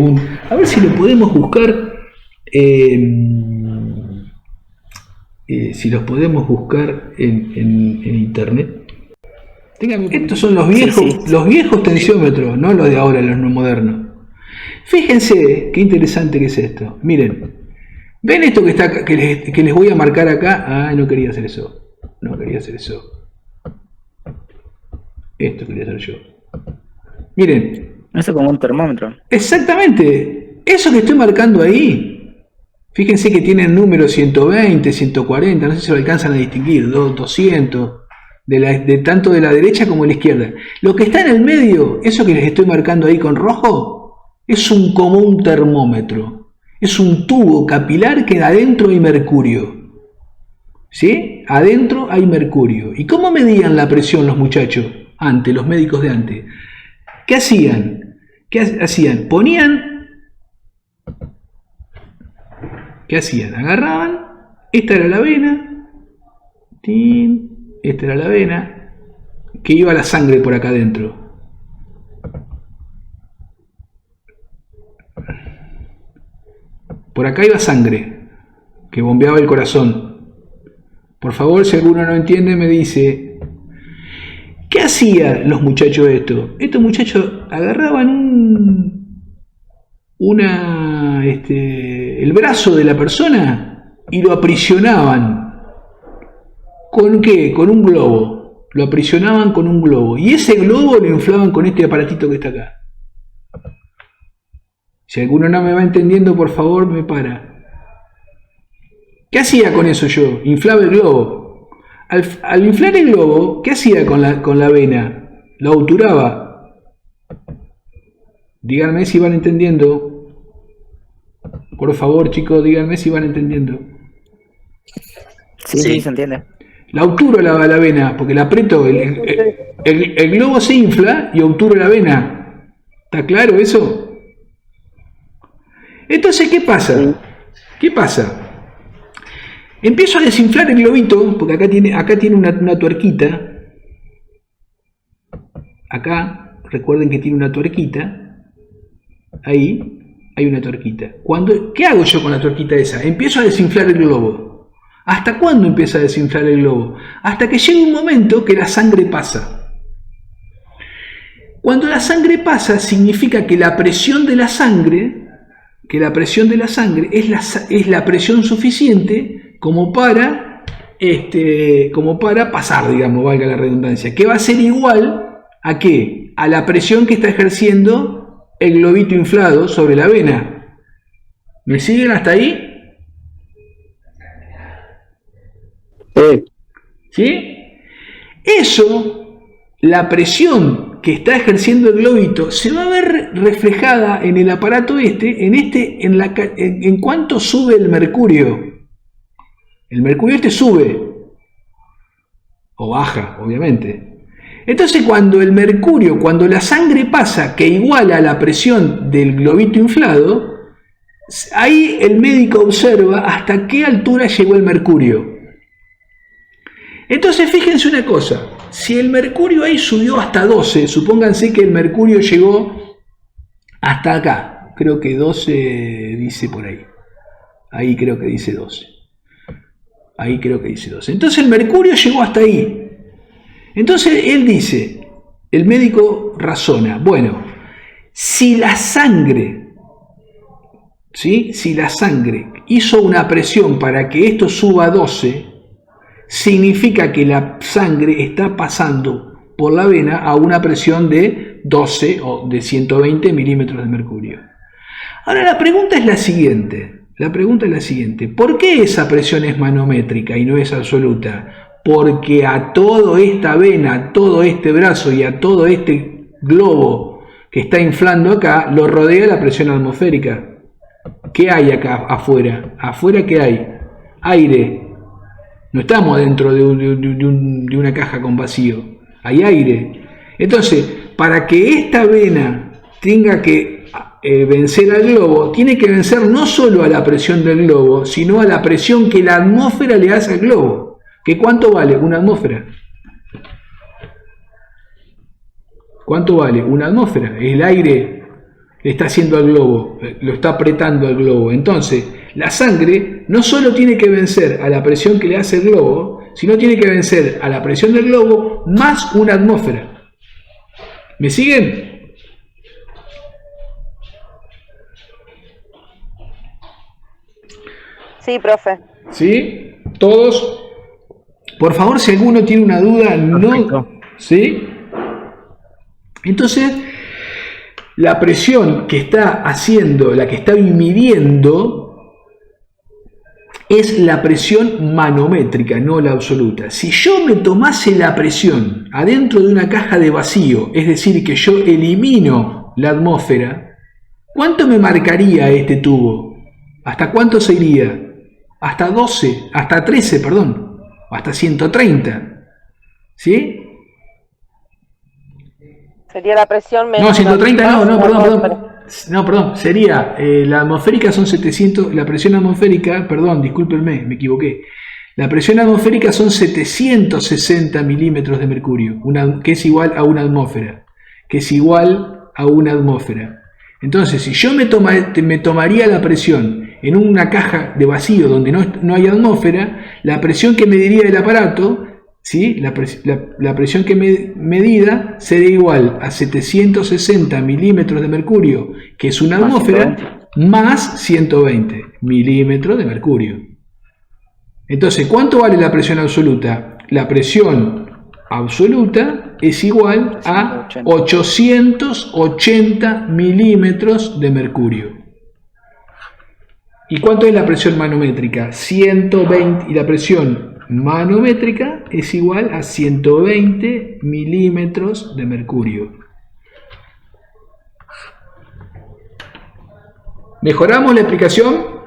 a ver si lo podemos buscar, si los podemos buscar en internet. Estos son los viejos tensiómetros, no los de ahora, los no modernos. Fíjense qué interesante que es esto. Miren, ¿ven esto que está acá, que les voy a marcar acá? Ah, no quería hacer eso. No quería hacer eso. Esto quería hacer yo. Miren. Eso como un termómetro. Exactamente. Eso que estoy marcando ahí. Fíjense que tienen números 120, 140, no sé si lo alcanzan a distinguir, 200, tanto de la derecha como de la izquierda. Lo que está en el medio, eso que les estoy marcando ahí con rojo, es como un termómetro. Es un tubo capilar que adentro hay mercurio. ¿Sí? Adentro hay mercurio. ¿Y cómo medían la presión los muchachos antes, los médicos de antes? ¿Qué hacían? ¿Qué hacían? Agarraban, esta era la vena, esta era la vena, que iba la sangre por acá adentro. Por acá iba sangre, que bombeaba el corazón. Por favor, si alguno no entiende, me dice, ¿qué hacían los muchachos esto? Estos muchachos agarraban el brazo de la persona y lo aprisionaban. ¿Con qué? Con un globo. Lo aprisionaban con un globo. Y ese globo lo inflaban con este aparatito que está acá. Si alguno no me va entendiendo, por favor, me para. ¿Qué hacía con eso yo? Inflaba el globo. Al inflar el globo, ¿qué hacía con la vena? Lo obturaba. Díganme si van entendiendo. Por favor, chicos, díganme si van entendiendo. Sí, se entiende. La obturo la vena, porque la aprieto. El globo se infla y obturo la vena. ¿Está claro eso? Entonces, ¿qué pasa? ¿Qué pasa? Empiezo a desinflar el globito, porque acá tiene una tuerquita. Acá, recuerden que tiene una tuerquita. Ahí hay una tuerquita. ¿Qué hago yo con la tuerquita esa? Empiezo a desinflar el globo. ¿Hasta cuándo empieza a desinflar el globo? Hasta que llega un momento que la sangre pasa. Cuando la sangre pasa, significa que la presión de la sangre es la presión suficiente como para pasar, digamos, valga la redundancia, que va a ser igual a ¿qué? A la presión que está ejerciendo el globito inflado sobre la vena. ¿Me siguen hasta ahí? ¿Sí? Eso, la presión que está ejerciendo el globito se va a ver reflejada en el aparato en cuanto sube el mercurio. El mercurio sube o baja, obviamente. Entonces, cuando la sangre pasa, que iguala la presión del globito inflado, ahí el médico observa hasta qué altura llegó el mercurio. Entonces, fíjense una cosa. Si el mercurio ahí subió hasta 12, supónganse que el mercurio llegó hasta acá. Creo que 12 dice por ahí. Ahí creo que dice 12. Ahí creo que dice 12. Entonces el mercurio llegó hasta ahí. Entonces él dice, el médico razona, bueno, si la sangre hizo una presión para que esto suba a 12, significa que la sangre está pasando por la vena a una presión de 12 o de 120 milímetros de mercurio. Ahora la pregunta es la siguiente. ¿Por qué esa presión es manométrica y no es absoluta? Porque a toda esta vena, a todo este brazo y a todo este globo que está inflando acá, lo rodea la presión atmosférica. ¿Qué hay acá afuera? ¿Afuera qué hay? Aire. No estamos dentro de una caja con vacío. Hay aire. Entonces, para que esta vena tenga que vencer al globo, tiene que vencer no solo a la presión del globo, sino a la presión que la atmósfera le hace al globo. ¿Que cuánto vale una atmósfera? ¿Cuánto vale una atmósfera? El aire le está haciendo al globo, lo está apretando al globo. Entonces, la sangre no solo tiene que vencer a la presión que le hace el globo, sino tiene que vencer a la presión del globo más una atmósfera. ¿Me siguen? Sí, profe. ¿Sí? ¿Todos? Por favor, si alguno tiene una duda, no. ¿Sí? Entonces, la presión que está haciendo, la que está midiendo, es la presión manométrica, no la absoluta. Si yo me tomase la presión adentro de una caja de vacío, es decir, que yo elimino la atmósfera, ¿cuánto me marcaría este tubo? ¿Hasta cuánto se iría? Hasta 12, hasta 13, perdón, hasta 130. ¿Sí? Sería la presión menos. No, 130 no, perdón. Sería, la atmosférica son 700, la presión atmosférica, perdón, discúlpenme, me equivoqué. La presión atmosférica son 760 milímetros de mercurio, que es igual a una atmósfera. Entonces, si yo me tomaría la presión en una caja de vacío donde no hay atmósfera, la presión que mediría el aparato, ¿sí? La presión que medida sería igual a 760 milímetros de mercurio, que es una atmósfera, más 120 milímetros de mercurio. Entonces, ¿cuánto vale la presión absoluta? La presión absoluta es igual a 880 milímetros de mercurio. ¿Y cuánto es la presión manométrica? 120, y la presión manométrica es igual a 120 milímetros de mercurio. ¿Mejoramos la explicación?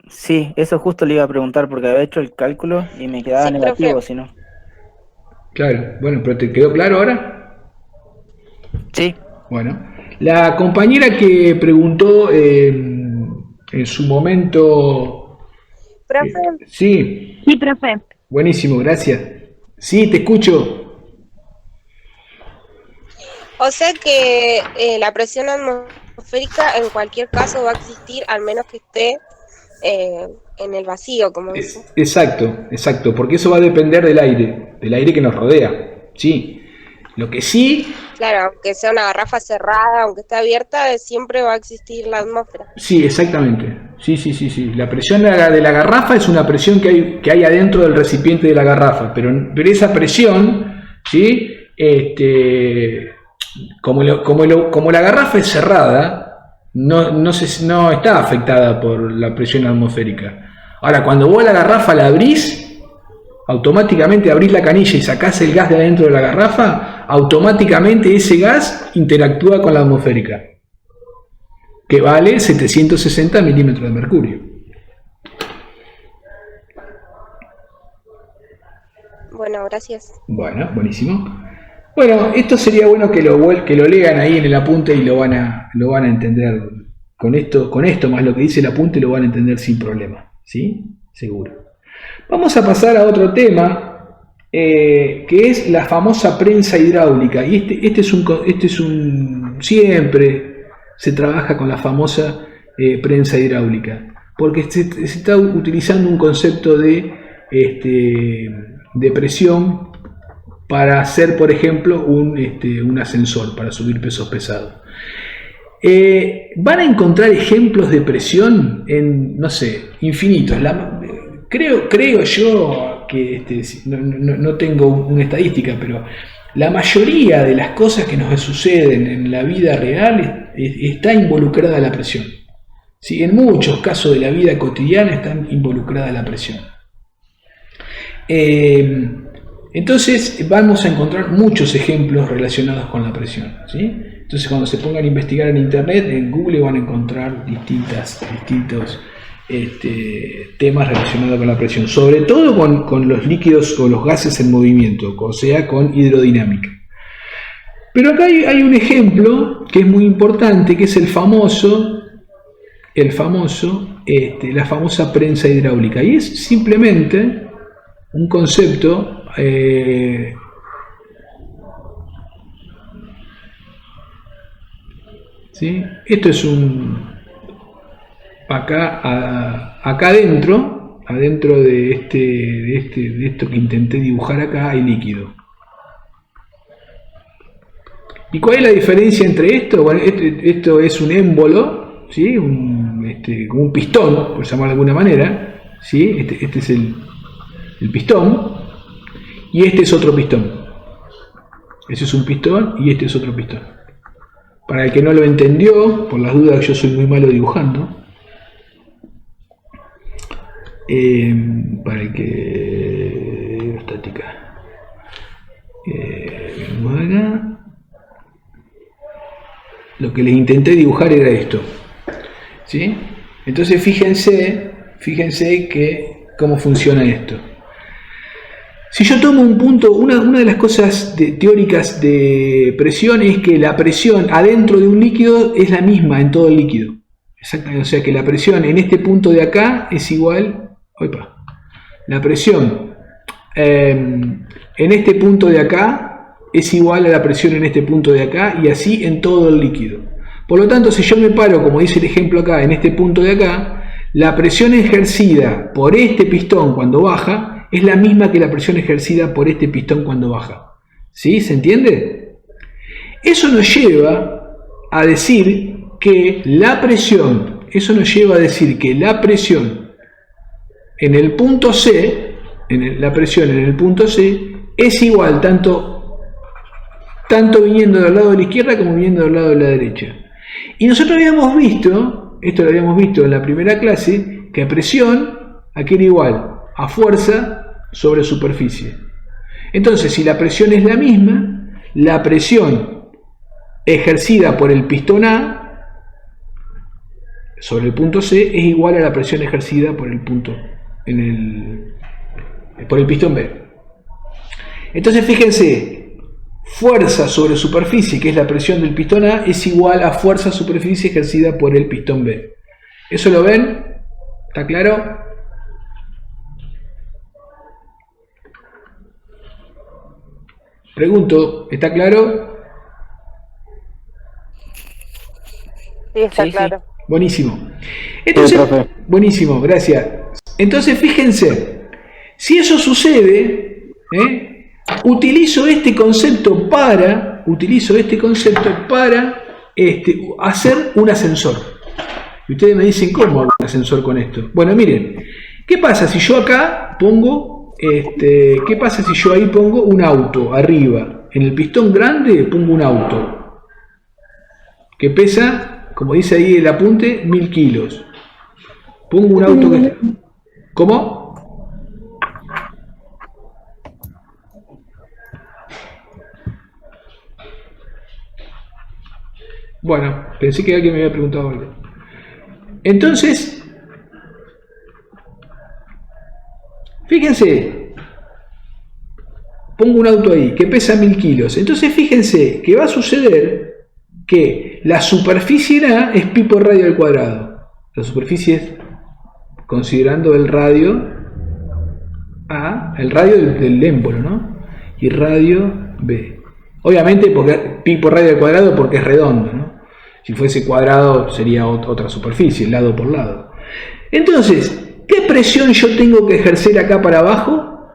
Sí, eso justo le iba a preguntar porque había hecho el cálculo y me quedaba Sí, negativo, profe. si no. Claro, bueno, pero ¿te quedó claro ahora? Sí, Bueno, la compañera que preguntó en su momento... Profe, sí, Sí, profe. buenísimo, gracias. Sí, te escucho. o sea que la presión atmosférica en cualquier caso va a existir, al menos que esté en el vacío, como dice. Exacto, porque eso va a depender del aire que nos rodea. Sí, lo que sí... Claro, aunque sea una garrafa cerrada, aunque esté abierta, siempre va a existir la atmósfera. Sí, exactamente. Sí. La presión de la garrafa es una presión que hay adentro del recipiente de la garrafa, pero esa presión, ¿sí? Como la garrafa es cerrada, no está afectada por la presión atmosférica. Ahora, cuando vos la garrafa la abrís, automáticamente abrís la canilla y sacás el gas de adentro de la garrafa, automáticamente ese gas interactúa con la atmosférica, que vale 760 milímetros de mercurio. Bueno, gracias. Bueno, buenísimo. Bueno, esto sería bueno que lo lean ahí en el apunte y lo van a entender. Con esto más lo que dice el apunte lo van a entender sin problema, ¿sí? Seguro. Vamos a pasar a otro tema, que es la famosa prensa hidráulica. Y este es un siempre se trabaja con la famosa prensa hidráulica, porque se está utilizando un concepto de presión para hacer, por ejemplo, un ascensor para subir pesos pesados. Van a encontrar ejemplos de presión en, no sé, infinitos. Creo yo que no tengo una estadística, pero la mayoría de las cosas que nos suceden en la vida real está involucrada la presión. ¿Sí? En muchos casos de la vida cotidiana está involucrada la presión. Entonces vamos a encontrar muchos ejemplos relacionados con la presión, ¿sí? Entonces cuando se pongan a investigar en internet, en Google van a encontrar distintos temas relacionados con la presión, sobre todo con los líquidos o los gases en movimiento, o sea, con hidrodinámica. Pero acá hay un ejemplo que es muy importante, que es la famosa prensa hidráulica, y es simplemente un concepto ¿sí? Esto es acá adentro de esto que intenté dibujar acá hay líquido. ¿Y cuál es la diferencia entre esto? Bueno, esto es un émbolo, ¿sí? Como un pistón, por llamarlo de alguna manera, ¿sí? Este es el pistón, y este es otro pistón. Ese es un pistón y este es otro pistón. Para el que no lo entendió, por las dudas, yo soy muy malo dibujando. Para el que... estática. Vamos acá. Lo que les intenté dibujar era esto, ¿sí? Entonces fíjense que cómo funciona esto. Si yo tomo un punto, una de las cosas teóricas de presión es que la presión adentro de un líquido es la misma en todo el líquido. Exactamente, o sea que la presión en este punto de acá es igual... la presión en este punto de acá es igual a la presión en este punto de acá, y así en todo el líquido. Por lo tanto, si yo me paro, como dice el ejemplo acá, en este punto de acá, la presión ejercida por este pistón cuando baja es la misma que la presión ejercida por este pistón cuando baja. ¿Sí? ¿Se entiende? Eso nos lleva a decir que la presión, en el punto C, la presión en el punto C, es igual tanto viniendo del lado de la izquierda como viniendo del lado de la derecha. Y nosotros habíamos visto, esto lo habíamos visto en la primera clase, que presión aquí era igual a fuerza sobre superficie. Entonces, si la presión es la misma, la presión ejercida por el pistón A sobre el punto C es igual a la presión ejercida por el pistón B. Entonces, fíjense, fuerza sobre superficie, que es la presión del pistón A, es igual a fuerza superficie ejercida por el pistón B. ¿Eso lo ven? ¿Está claro? Pregunto, ¿está claro? Sí, está Sí, sí. claro. Buenísimo. Entonces, profe. buenísimo, gracias. Entonces, fíjense, si eso sucede, utilizo este concepto para hacer un ascensor. Y ustedes me dicen, ¿cómo hago un ascensor con esto? Bueno, miren, ¿qué pasa si yo acá pongo, qué pasa si yo ahí pongo un auto arriba? En el pistón grande pongo un auto que pesa, como dice ahí el apunte, 1000 kilos. Pongo un auto que... ¿Cómo? Bueno, pensé que alguien me había preguntado algo. Entonces, fíjense, pongo un auto ahí que pesa 1000 kilos. Entonces, fíjense que va a suceder que la superficie A es pi por radio al cuadrado. La superficie es, considerando el radio A, el radio del émbolo, ¿no? Y radio B. Obviamente porque pi por radio al cuadrado porque es redondo, ¿no? Si fuese cuadrado sería otra superficie, lado por lado. Entonces, ¿qué presión yo tengo que ejercer acá para abajo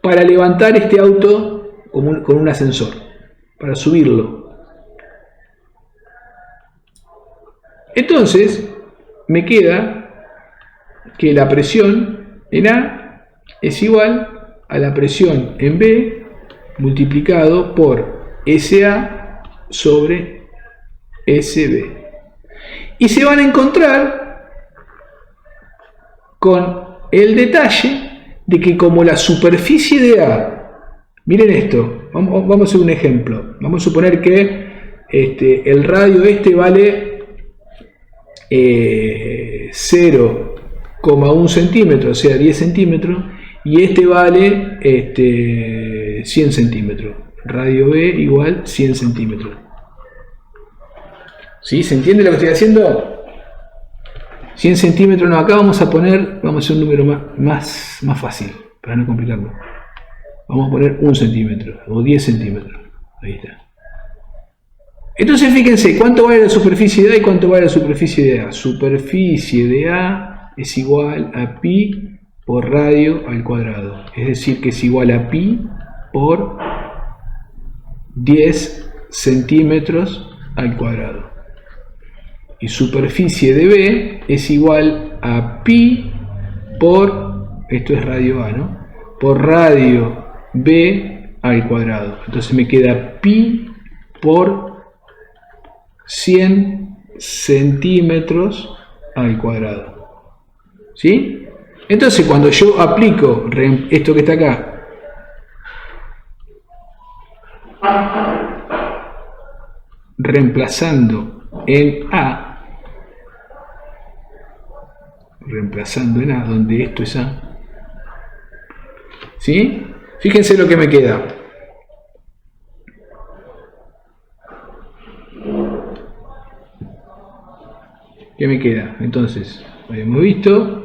para levantar este auto con un ascensor? Para subirlo. Entonces, me queda que la presión en A es igual a la presión en B multiplicado por SA sobre SB. Y se van a encontrar con el detalle de que como la superficie de A, miren esto, vamos a hacer un ejemplo. Vamos a suponer que el radio vale 0,1 centímetro, o sea 10 centímetros, y vale 100 centímetros. Radio B igual 100 centímetros. ¿Sí? ¿Se entiende lo que estoy haciendo? 100 centímetros, no, acá vamos a hacer un número más fácil, para no complicarlo. Vamos a poner 1 centímetro, o 10 centímetros. Ahí está. Entonces fíjense, ¿cuánto vale la superficie de A y cuánto vale la superficie de A? Superficie de A es igual a pi por radio al cuadrado. Es decir, que es igual a pi por 10 centímetros al cuadrado. Y superficie de B es igual a pi por, esto es radio A, ¿no? Por radio B al cuadrado. Entonces me queda pi por 100 centímetros al cuadrado. ¿Sí? Entonces cuando yo aplico esto que está acá, reemplazando en A, donde esto es A, ¿sí? Fíjense lo que me queda. ¿Qué me queda? Entonces, habíamos visto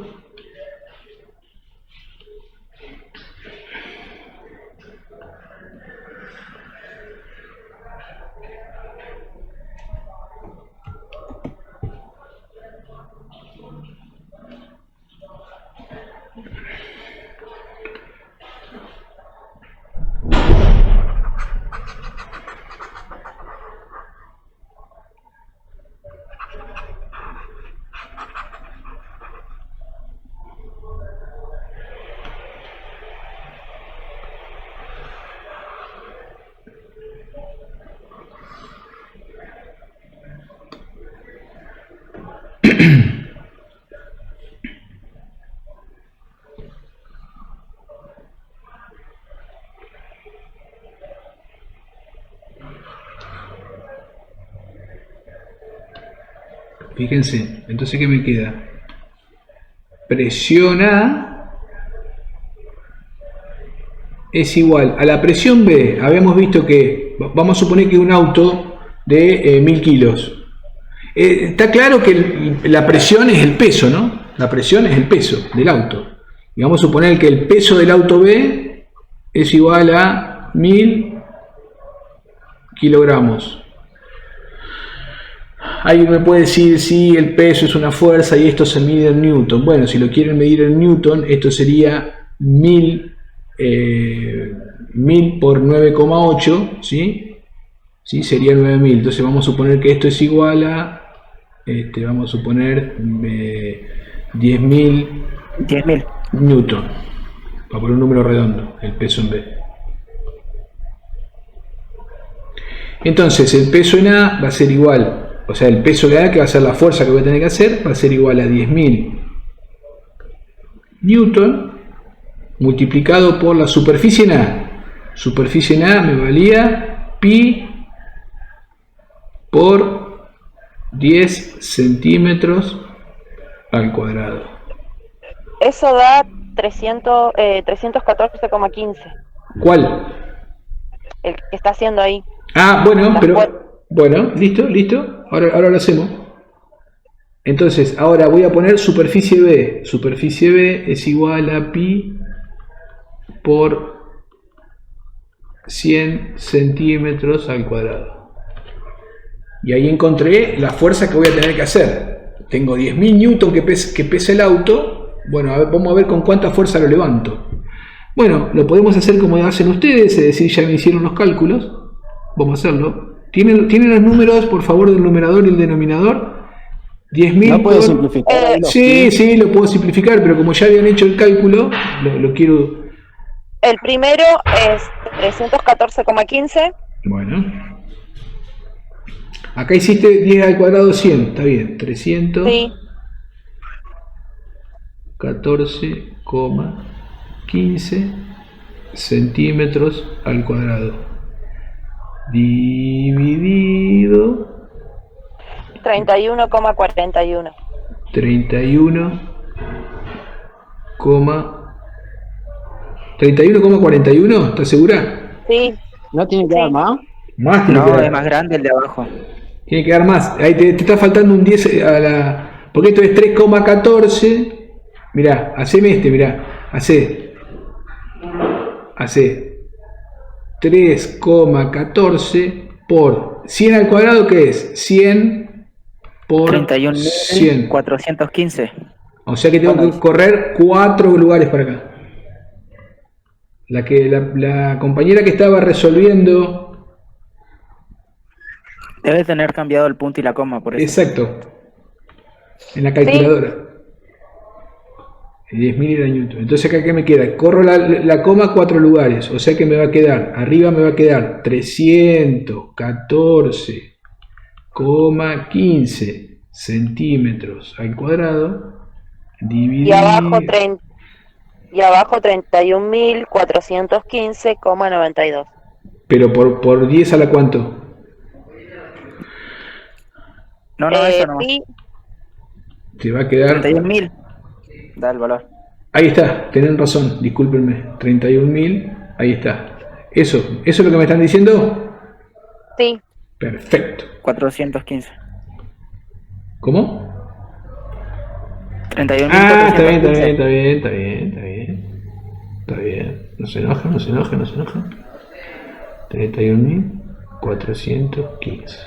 Fíjense, entonces ¿qué me queda? Presión A es igual a la presión B. Habíamos visto que, vamos a suponer que un auto de 1000 kilos. Está claro que la presión es el peso, ¿no? La presión es el peso del auto. Y vamos a suponer que el peso del auto B es igual a 1000 kilogramos. Alguien me puede decir, sí, el peso es una fuerza y esto se mide en Newton. Bueno, si lo quieren medir en Newton, esto sería 1000 por 9,8, ¿sí? ¿Sí? Sería 9000. Entonces vamos a suponer que esto es igual a, vamos a suponer 10.000 Newton. Para poner un número redondo, el peso en B. Entonces el peso en A va a ser igual, o sea, el peso de A, que va a ser la fuerza que voy a tener que hacer, va a ser igual a 10.000 Newton multiplicado por la superficie en A. Superficie en A me valía pi por 10 centímetros al cuadrado. Eso da 314,15. ¿Cuál? El que está haciendo ahí. Ah, bueno, Las pero bueno, listo. Ahora lo hacemos. Entonces, ahora voy a poner superficie B. Superficie B es igual a pi por 100 centímetros al cuadrado. Y ahí encontré la fuerza que voy a tener que hacer. Tengo 10.000 newton que pesa el auto. Bueno, vamos a ver con cuánta fuerza lo levanto. Bueno, lo podemos hacer como hacen ustedes, es decir, ya me hicieron los cálculos. Vamos a hacerlo. ¿Tienen los números, por favor, del numerador y el denominador? 10.000 ¿No puedo por... simplificar? Sí, lo puedo simplificar, pero como ya habían hecho el cálculo, lo quiero... El primero es 314,15. Bueno. Acá hiciste 10 al cuadrado 100, está bien. 314,15 centímetros al cuadrado. Dividido 31,41. 31,41, ¿estás segura? Sí. ¿No tiene que dar más? Más tiene que No, dar. es más grande el de abajo. Tiene que dar más. Ahí te está faltando un 10 a la... Porque esto es 3,14. Mirá, haceme mirá. Hace 3,14 por 100 al cuadrado, ¿qué es? 100 por 100. 31.415. O sea que tengo que correr 4 lugares para acá. La compañera que estaba resolviendo... Debe tener cambiado el punto y la coma, por eso. Exacto. En la calculadora. 10.000 era Newton. Entonces acá, ¿qué me queda? Corro la coma 4 lugares. O sea que me va a quedar, arriba me va a quedar 314,15 centímetros al cuadrado. Y abajo 31.415,92. Pero por 10 a la cuánto? No, eso no. Pi, Te va a quedar... 31.000. Da el valor. Ahí está, tienen razón, discúlpenme. 31.000, ahí está. ¿Eso es lo que me están diciendo? sí. Perfecto. 415. ¿Cómo? 31.415. Ah, está bien. No se enoja. 31.415.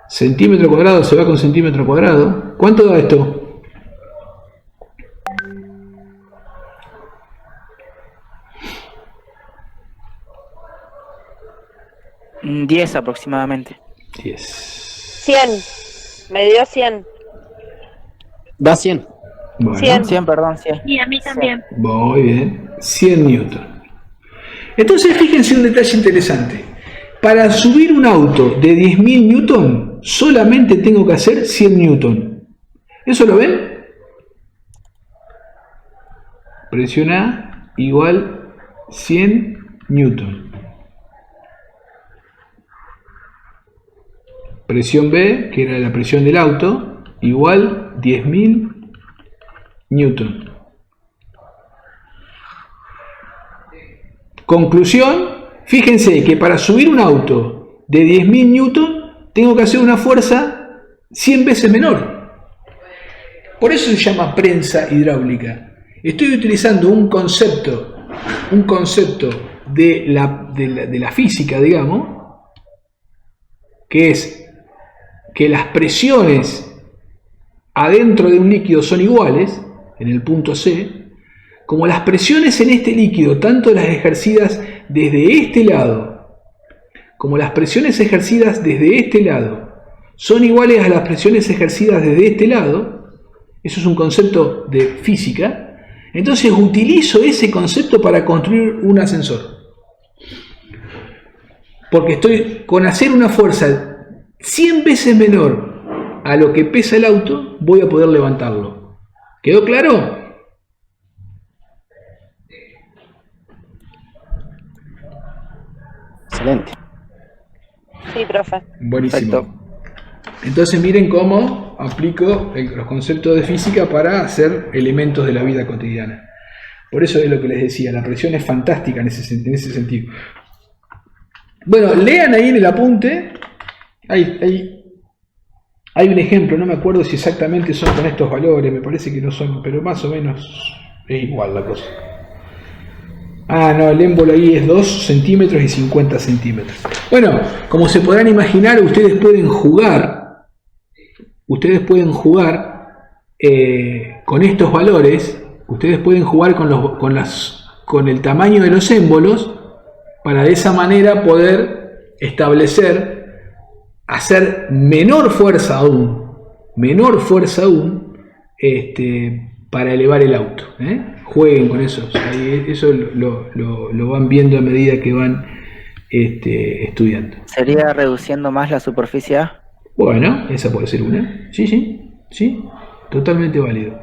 Centímetro cuadrado se va con centímetro cuadrado. ¿Cuánto da esto? Mm, 10 aproximadamente. 10. 100. Me dio 100. Da 100. Bueno, 100, perdón, 100. Y a mí también. muy bien. 100 newton. Entonces fíjense un detalle interesante. Para subir un auto de 10.000 newton, solamente tengo que hacer 100 newton. ¿Eso lo ven? Presión A igual 100 newton. Presión B, que era la presión del auto, igual 10.000 newton. Conclusión, fíjense que para subir un auto de 10.000 newton tengo que hacer una fuerza 100 veces menor. Por eso se llama prensa hidráulica. Estoy utilizando un concepto de la física, digamos, que es que las presiones adentro de un líquido son iguales, en el punto C, como las presiones en este líquido, tanto las ejercidas desde este lado, como las presiones ejercidas desde este lado, son iguales a las presiones ejercidas desde este lado, eso es un concepto de física, entonces utilizo ese concepto para construir un ascensor. Porque estoy con hacer una fuerza 100 veces menor a lo que pesa el auto, voy a poder levantarlo. ¿Quedó claro? Excelente. Sí, profe. Buenísimo. Perfecto. Entonces miren cómo aplico los conceptos de física para hacer elementos de la vida cotidiana. Por eso es lo que les decía, la presión es fantástica en ese sentido. Bueno, lean ahí en el apunte, hay un ejemplo, no me acuerdo si exactamente son con estos valores, me parece que no son, pero más o menos es igual la cosa. Ah, no, el émbolo ahí es 2 centímetros y 50 centímetros. Bueno, como se podrán imaginar, ustedes pueden jugar con estos valores, ustedes pueden jugar con el tamaño de los émbolos para de esa manera poder establecer, hacer menor fuerza aún, para elevar el auto. Jueguen con eso, eso lo van viendo a medida que van estudiando. ¿Sería reduciendo más la superficie A? Bueno, esa puede ser una. Sí, totalmente válido.